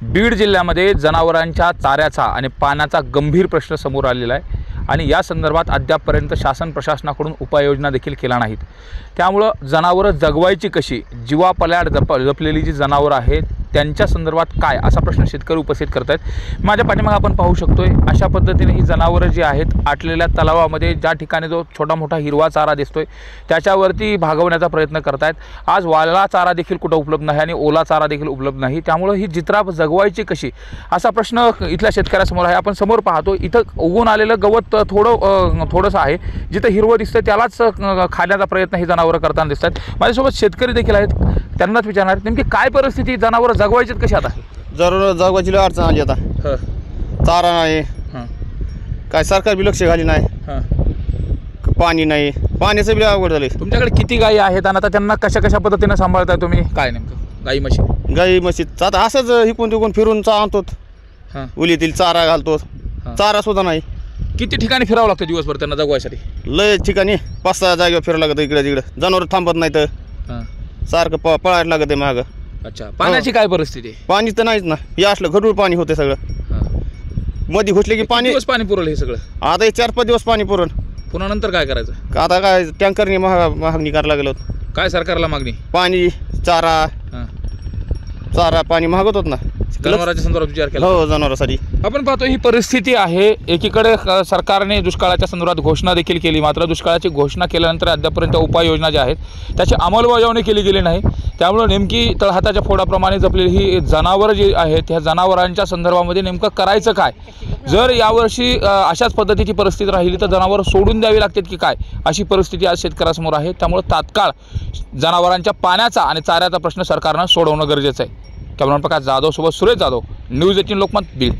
बीड जिल्ह्यामध्ये जनावरांच्या चाऱ्याचा आणि पाण्याचा गंभीर प्रश्न समोर आलेला आहे आणि या संदर्भात अद्यापपर्यंत शासन प्रशासनाकडून उपाययोजना देखील केल्या नाहीत। त्यामुळं जनावरं जगवायची कशी, जीवापल्याड जपलेली जी जनावरं आहेत त्यांच्या संदर्भात काय असा प्रश्न शेतकरी उपस्थित करत आहेत। माझ्या पाठीमागे आपण पाहू शकतोय अशा पद्धतीने ही जनावरं जी आहेत आटलेल्या तलावामध्ये ज्या ठिकाणी जो छोटा मोठा हिरवा चारा दिसतोय त्याच्यावरती भागवण्याचा प्रयत्न करतायत। आज वाळला चारा देखील कुठं उपलब्ध नाही आणि ओला चारा देखील उपलब्ध नाही, त्यामुळे ही जित्रा जगवायची कशी असा प्रश्न इथल्या शेतकऱ्यासमोर आहे। आपण समोर पाहतो इथं उगवून आलेलं गवत थोडंसं आहे, जिथं हिरवं दिसतंय त्यालाच खाण्याचा प्रयत्न ही जनावरं करताना दिसतात। माझ्यासोबत शेतकरी देखील आहेत, त्यांनाच विचारणार नेमकी काय परिस्थिती, जनावरं जगवायची कशी आता? जरूर जगवायची अडचण आली आता। चारा नाही, काय सरकार बी लक्ष घाली नाही, पाणी नाही, पाण्याचं बी अवघड झाले। तुमच्याकडे किती गायी आहेत आणि आता त्यांना कशा कशा पद्धतीने सांभाळताय तुम्ही? काय नेमकं गाई म्हशी आता असंच इकून तिकून फिरून आणतो, उलीतील चारा घालतो, चारा सुद्धा नाही। किती ठिकाणी फिरावं लागतं दिवसभर त्यांना जगवायसाठी? लय ठिकाणी 5-6 जागेवर फिरावं लागतं, इकडे तिकडे जनावर थांबत नाही तर सारखं पळायला लागत आहे मागं। अच्छा, पाण्याची काय परिस्थिती आहे? पाणी तर नाहीच ना, हे असलं घडूळ पाणी होते सगळं, मध्ये घुसले की पाणी पुरवलं हे सगळं। आता 4-5 दिवस पाणी पुरण, पुन्हा नंतर काय करायचं? आता काय टँकरने मागणी करायला लागलो। काय सरकारला मागणी? पाणी, चारा पाणी मागवतात ना, जनावरांच्या संदर्भात विचार केला? हो, जनावरांसाठी। आपण पाहतो ही परिस्थिती आहे। एकीकडे सरकारने दुष्काळाच्या संदर्भात घोषणा देखील केली, मात्र दुष्काळाची घोषणा केल्यानंतर अद्यापर्यंत उपाययोजना ज्या आहेत त्याची अंमलबजावणी केली गेली नाही। त्यामुळे नेमकी तळहाताच्या फोडाप्रमाणे जपलेली ही जनावरं जी आहेत ह्या जनावरांच्या संदर्भामध्ये नेमकं करायचं काय? जर यावर्षी अशाच पद्धतीची परिस्थिती राहिली तर जनावरं सोडून द्यावी लागतात की काय, अशी परिस्थिती आज शेतकऱ्यासमोर आहे। त्यामुळे तात्काळ जनावरांच्या पाण्याचा आणि चाऱ्याचा प्रश्न सरकारनं सोडवणं गरजेचं आहे। कॅमेरामन प्रकाश जाधव सोबत सुरेश जाधव, न्यूज 18 लोकमत, बीड।